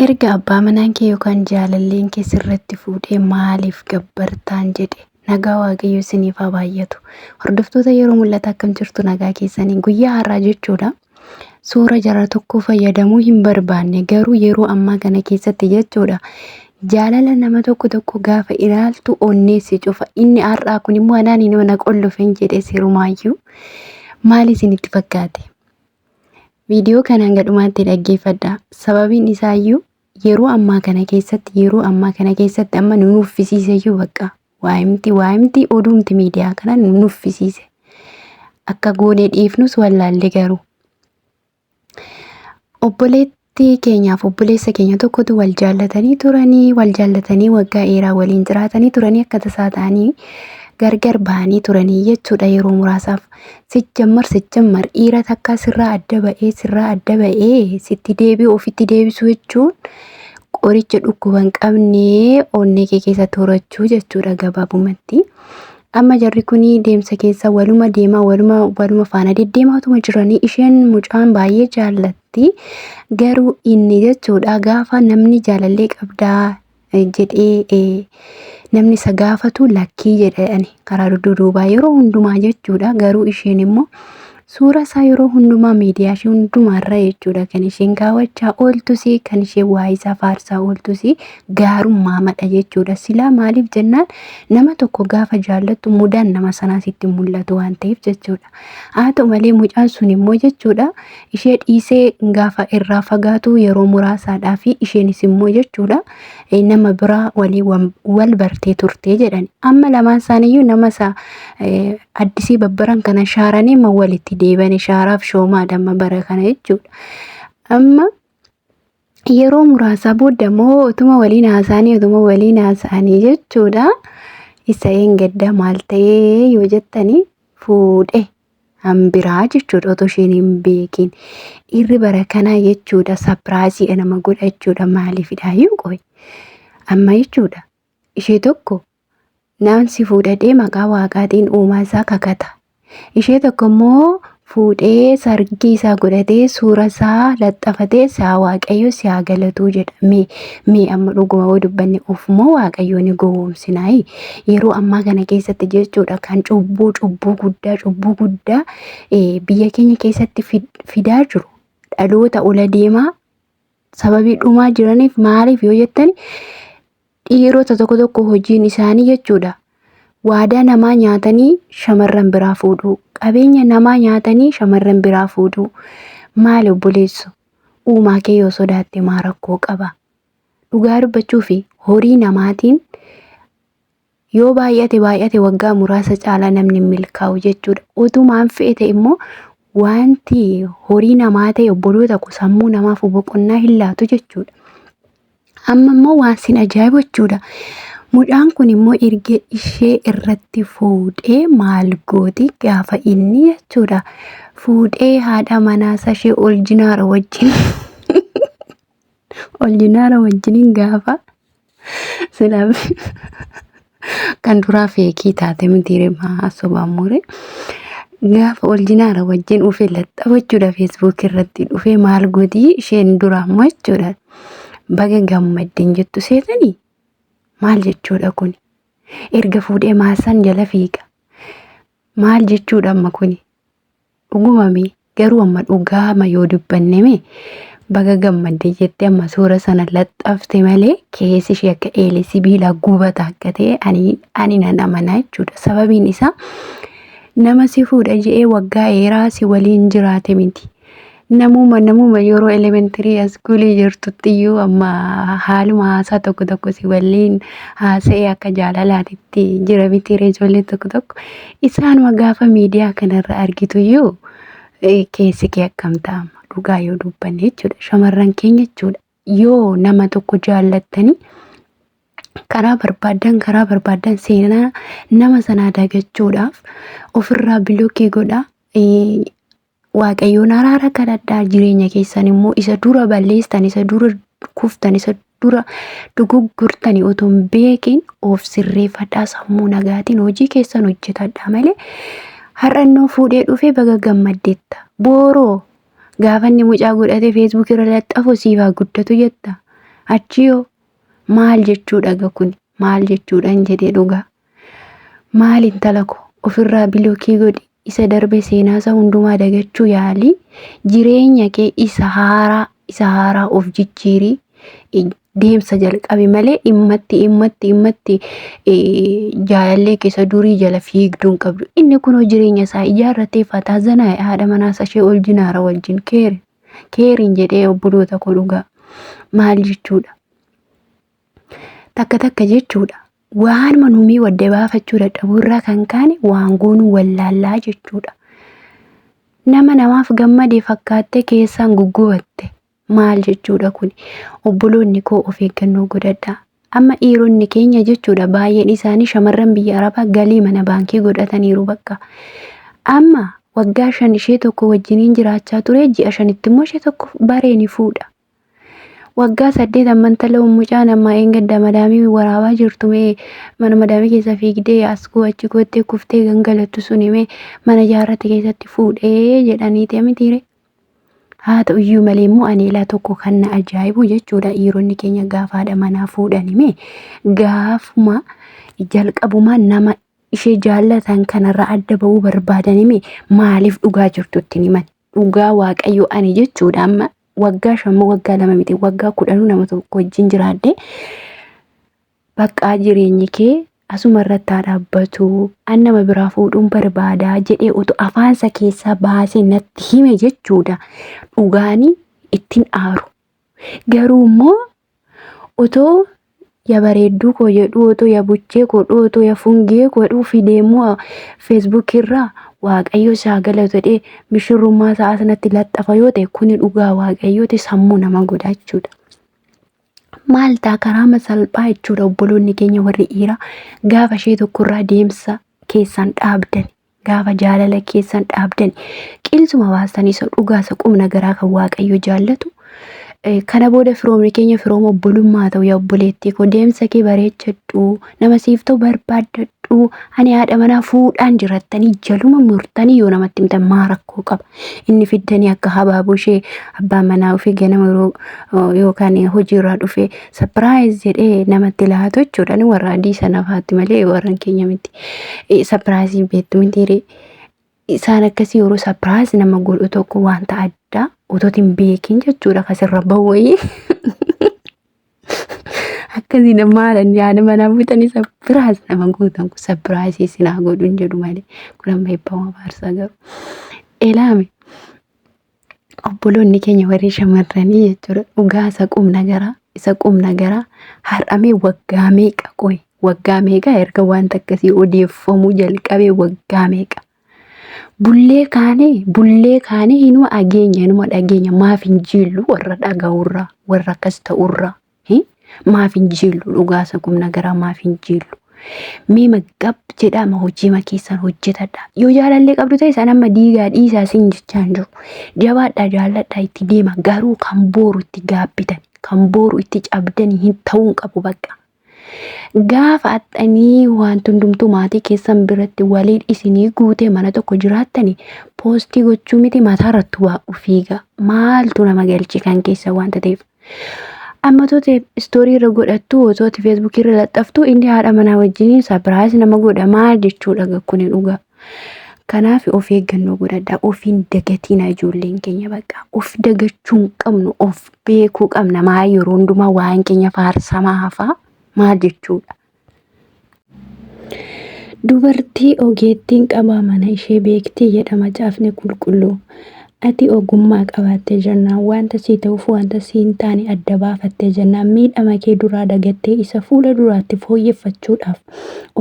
Erga abbaa manaan kee yookaan jaalalleen kee sirratti fuudhee maaliif gabbartaan jedhe nagaa waaqayyo isiniif haa baay'atu. Hordoftoota yeroo mul'ata akkam jirtu nagaa keessanii guyyaa har'aa jechuudha. Suura jara tokko fayyadamuu hin barbaanne garuu yeroo ammaa kana keessatti jechuudha. Jaalala nama tokko gaafa ilaaltu onneessi cufa. Inni har'aa kun immoo anaan inni mana qollofeen jedhee sirumaayyuu maal isinitti fakkaate? Viidiyoo kanaan gadhumaatti dhaggeeffadha. Sababiin isaayyuu yeroo ammaa kana keessatti amma nu nuffisiiseyyuu bakka waa'imti oduumti miidiyaa kana nu nuffisiise. Akka goonee dhiifnus wallaalle garuu. Obboleetti keenyaaf obboleessa keenya tokkotu wal jaallatanii waggaa dheeraa waliin jiraatanii turanii akka tasaa ta'anii gargar bahanii turanii jechuudha yeroo muraasaaf. Sichammar dhiira takka sirraa adda ba'ee sitti deebi'u ofitti deebisuu jechuun qoricha dhukkuba hin qabne onnee kee keessatti horachuu jechuudha gabaabumatti. Amma jarri kuni deemsa keessa waluma deemaa waluma faana deddeemaatuma jiranii isheen mucaan baay'ee jaallatti garuu inni jechuudha gaafa namni jaalallee qabdaa jedhee namni isa gaafatu lakkii jedhani karaa dudduubaa yeroo hundumaa jechuudha. Garuu isheen immoo suura isaa yeroo hundumaa miidiyaa ishee hundumaarra jechuudha kan isheen kaawwachaa ooltusi kan isheen waa'ee isaa faarsaa ooltusi gaarummaa madha jechuudha. Silaa maaliif jennaan nama tokko gaafa jaallattu mudaan nama sanaa sitti mul'atu waan ta'eef jechuudha. Haa ta'u malee mucaan sun immoo jechuudha ishee dhiisee gaafa irraa fagaatu yeroo muraasaadhaa fi isheenis immoo jechuudha nama biraa wal bartee turtee jedhani. Amma lamaan isaaniiyyuu nama isaa addisii babbaran kana shaaranii ma walitti deebanii shaaraaf shoomaadha amma bara kana jechuudha. Amma yeroo muraasa booda immoo utuma waliin haasa'anii jechuudha. Isa gadda maal ta'ee yoo jettanii fuudhee hambiraa jechuudha otoo isheen hin beekin. Irri bara kanaa jechuudha sapiraasii nama godha jechuudha. Maaliifidhaayyuu qoy amma jechuudha ishee tokko naansi fuudhadhee maqaa waaqaatiin uumaa isaa kakata. Ishee tokko immoo fuudhee sargii isaa godhatee suura isaa laxxafatee saa waaqayyo si haa galatuu jedha. Mee amma dhuguma yoo dubbanne ofumoo waaqayyo ni gowwoomsinaayi. Yeroo ammaa kana keessatti jechuudha kan cubbuu guddaa biyya keenya keessatti fidaa jiru. Dhaloota ola deemaa sababii dhumaa jiraniif maaliif yoo jettani dhiirota tokko hojiin isaanii jechuudha. Waadaa namaa nyaatanii shamarran biraa fuudhuu. Qabeenya namaa nyaatanii shamarran biraa fuudhuu. Maali obboleessu? Uumaa kee yoo sodaatte maa rakkoo qaba? Dhugaa dubbachuu fi horii namaatiin yoo baay'ate waggaa muraasa caalaa namni milkaa'u jechuudha. Utumaan fe'ete immoo wanti horii namaa ta'e obboloota sammuu namaaf boqonnaa hin laatu jechuudha. Amma immoo waan sin ajaa'ibu jechuudha. Mucaan kun immoo erga ishee irratti fuudhee maal gooti gaafa inni jechuudha. Fuudhee haadha manaasaa ishee oljinaara wajjiniin gaafa kan duraa feekii taate mitiire sobaan mure. Gaafa oljinaara wajjin dhufee laxxafachuudha feesbuuk irratti dhufee maal gooti isheen duraa immoo jechuudha. Baga gammaddeen jettu seetanii maal jechuudha kun? Erga fuudhee maasaan jala fiiga. Maal jechuudha amma kuni? Dhugumame garuu amma dhugaama yoo dubbanneme baga gammaddee jettee amma suura sana laxxafte malee keessi ishee akka eelee sibiilaa gubata akka ta'e ani nan amanaa jechuudha. Sababiin isaa nama si fuudha jedhee waggaa dheeraa si waliin jiraate miti. Namuma yeroo elementarii iskuulii jirtutti iyyuu amma haaluma haasaa tokko si waliin haasa'ee akka jaalalaatitti jira mitiire ijoollee tokko isaanuma gaafa miidiyaa kanarra argitu iyyuu keessi kee akkam ta'ama dhugaa yoo dubbanne jechuudha. Shamarran keenya jechuudha yoo nama tokko jaallattanii karaa barbaadan seenaa nama sanaa dagachuudhaaf ofirraa bilookii godhaa. Waaqayyoon araara kadhadhaa jireenya keessan immoo isa dura balleessan isa dura kuftan isa dura dogoggortanii otoo hin beekin of sirreeffadhaa sammuu nagaatiin hojii keessan hojjetadhaa malee har'annoo fuudhee dhufee baga gammaddeetta. Booroo gaafa inni mucaa godhatee feesbuuk irra laxxafu siifaa guddatu jetta. Achiyoo maal jechuudha kun? Maal jechuudhaan jedhee dhugaa. Maal intala koo ofirraa bilookii godhi. Isa darbe seenaasaa hundumaa dagachuu yaalii. Jireenya kee isa haaraa of jijjiirii. Deemsa jalqabi malee himmatti jaalallee keessa durii jala fiigduun qabdu. Inni kunoo jireenya isaa ijaarratee fataa zanaa haadha manaas ishee ol jinaara wajjin keeriin jedhee obboloota koo dhugaa. Maal jechuudha? Takka jechuudha. Waan manumii wadda baafachuu dadhabuurraa kan kaane waan goonuu wallaallaa jechuudha. Nama namaaf gammadee fakkaattee keessaan guggubatte. Maal jechuudha kun? Obboloonni koo of eeggannoo godhadhaa. Amma dhiironni keenya jechuudha baay'een isaanii shamarran biyya Arabaa galii mana baankii godhataniiru bakka. Amma waggaa 5 ishee tokko wajjiniin jiraachaa ture, ji'a 5tti immoo ishee tokko bareeni fuudha. Waggaa 8 ammantala mucaan amma eeggadda madaamii waraabaa jirtu mee mana madaamii keessa fiigdee as achi goottee kuftee gangalattu suni mee mana jaarratti keessatti fuudhee jedhaniiti mitiire. Haa ta'u iyyuu malee immoo aneelaa tokko kan na ajaa'ibu jechuudha dhiironni keenya gaafa haadha manaa fuudhani mee gaafuma jalqabuma nama ishee jaallatan kanarraa adda ba'uu barbaadani mee maaliif dhugaa jirtu ittiin himan? Dhugaa Waaqayyo ani jechuudha amma waggaa 5 waggaa 2 miti waggaa 10 nama tokko wajjin jiraadde bakka jireenyi kee asuma irratti dhaabbatu an nama biraa fuudhuun barbaadaa jedhee utuu afaansa keessaa baasee natti hime jechuudha. Dhugaanii ittiin aaru. Garuu immoo otoo ya bareedduu koo jedhu otoo ya buchee koo otoo ya fungee koo jedhu fidee immoo Facebook irraa Waaqayyo isaa galatadhee mishirrummaa isaa sanatti laxxafa yoo ta'e kuni dhugaa Waaqayyooti sammuu nama godha jechuudha. Maal ta'a karaa salphaa jechuudha obboloonni keenya warri dhiiraa gaafa ishee tokkorraa deemsa keessan dhaabdan gaafa jaalala keessan dhaabdan qilsuma baastanii isa dhugaa isa qubna garaa kan Waaqayyo jaallatu. Kana booda firoomni keenya firooma obbolummaa ta'u yaa obboleettii koo deemsa kee bareechadhu nama siif ta'u barbaaddadhu ani haadha manaa fuudhaan jirattanii jaluma murtanii yoo namatti himtan maa rakkoo qaba inni fiddanii akka habaaboo ishee abbaan manaa ofii ganama yookaan hojiirraa dhufee sapiraayiz jedhee namatti laatu jechuudha. Ni warra adii sana faatti malee warran keenya miti sapiraayiziin beektu mitiire isaan akkasii yeroo sapiraayiz nama godhu tokko wanta addaa otootiin beekin jechuudha kasirra bawwayii akkasii namaalan yaada manaa fuutanii sapiraayiz nama gootan kun sapiraayizii sinaa godhuun jedhu malee kun amma eebbama faarsaa garuu elaame obboloonni keenya warri shamarranii jechuudha dhugaa isa qubna garaa har'amee waggaa meeqa qoy waggaa meeqa erga wanta akkasii odeeffamuu jalqabee waggaa meeqa. Bullee kaane hinuma dhageenya maaf hin jillu warra dhaga'urraa warra akkas ta'urraa maaf hin jillu dhugaasa qubna garaa maaf hin jillu mee maggab jedhama hojii keessan hojjetadha yoo jaalallee qabdu ta'e san amma diigaa dhiisaa sin jechaan jiru jabaadha jaalladha itti deema garuu kan booru itti gaabbitan kan booru itti cabdanii hin ta'uun qabu bakka. Gaafa axxanii wanti hundumtuu maatii keessan biratti waliin isinii guutee mana tokko jiraattanii poostii gochuu miti mataarratti waa ufiiga maaltu nama galchi kan keessa wanta ta'eef. Amma toote istoorii irra godhattu otooti Facebook irra laxxaftu inni haadha manaa wajjiniin sapiraayiz nama godha maal jechuudha gakkuni dhugaa. Kanaaf of eeggannoo godhadhaa ofiin dagatina ijoolleen keenya bakka of dagachuu hin qabnu of beekuu qabna maa yeroo hundumaa waan keenya faarsamaa hafaa. Maal jechuudha? Dubartii ogeettiin qabaa mana ishee beektii jedhama caafni qulqulluu. Ati ogummaa qabaattee jennaan wanta sii ta'uuf wanta sii hin taane adda baafattee jennaan miidhama kee duraa dagattee isa fuula duraatti fooyyeffachuudhaaf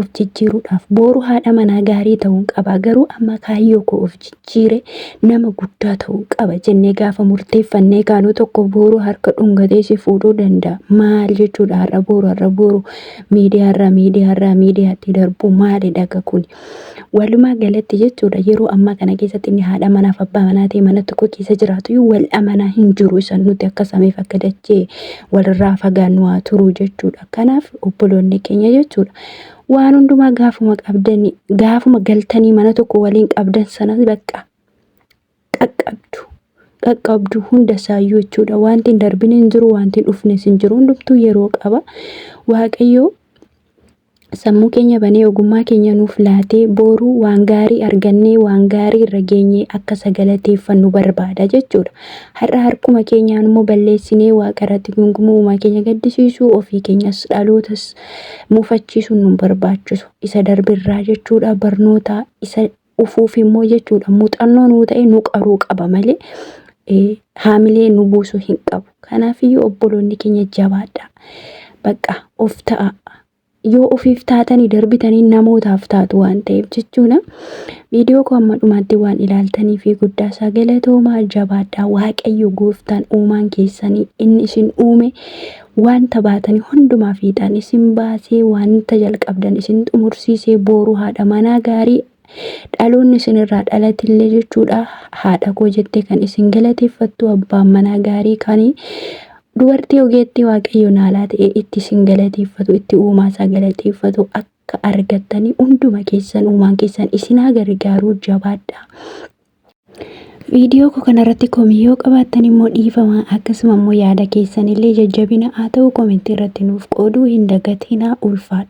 of jijjiiruudhaaf booru haadha manaa gaarii ta'uu qaba garuu amma kaayyoo koo of jijjiire nama guddaa ta'uu qaba jennee gaafa murteeffannee kaanuu tokko booru harka dhungatee si fuudhuu danda'a. Maal jechuudha har'a booru miidiyaatti darbu maali dhaga kuni? Walumaa galatti jechuudha yeroo amma kana keessatti inni haadha manaaf abbaa manaa ta'e mana tokko keessa jiraatu wal amanaa hin jiru isan nuti akka samiif akka dachee walirraa fagaannu haa turu jechuudha. Kanaaf obboloonni keenya jechuudha waan hundumaa gaafuma galtanii mana tokko waliin qabdan sanas bakka qaqqabdu hunda isaayyuu jechuudha. Wanti hin darbine hin jiru, wanti hin dhufnes hin jiru. Hundumtuu yeroo qaba. Waaqayyo sammuu keenya banee ogummaa keenya nuuf laatee boruu waan gaarii argannee waan gaarii irra geenyee akka sagalateeffannu barbaada jechuudha. Har'a harkuma keenyaan immoo balleessinee waaqa irratti gungumuu uumaa keenya gaddisiisuu ofii keenyas dhalootas muufachiisuun nu barbaachisu. Isa darbirraa jechuudha barnoota isa ufuuf immoo jechuudha muuxannoo nuu ta'e nu qaruu qaba malee haamilee nu buusu hin qabu. Kanaafiyyuu obboloonni keenya jabaadha. Bakka of ta'a. Yoo ofiif taatanii darbitanii namootaaf taatu waan ta'eef jechuudha. Viidiyoo koo amma dhumaatti waan ilaaltanii fi guddaa sagalatooma jabaadhaa. Waaqayyo gooftaan uumaan keessanii inni isin uume wanta baatanii hundumaa fiixaan isin baasee wanta jalqabdan isin xumursiisee boru haadha manaa gaarii dhaloonni isinirraa dhalatillee jechuudha. Haadha koo jettee kan isin galateeffattu abbaan manaa gaarii kanii dubartii ogeettii waaqayyo naalaa ta'e itti isin galateeffatu itti uumaa isaa galateeffatu akka argattanii hunduma keessan uumaan keessan isin haa gargaaruu jabaadha. Viidiyoo koo kanarratti komiyyoo qabaattan immoo dhiifama akkasuma immoo yaada keessan illee jajjabina haa ta'u komentii irratti nuuf qooduu hin dagatinaa ulfaadha.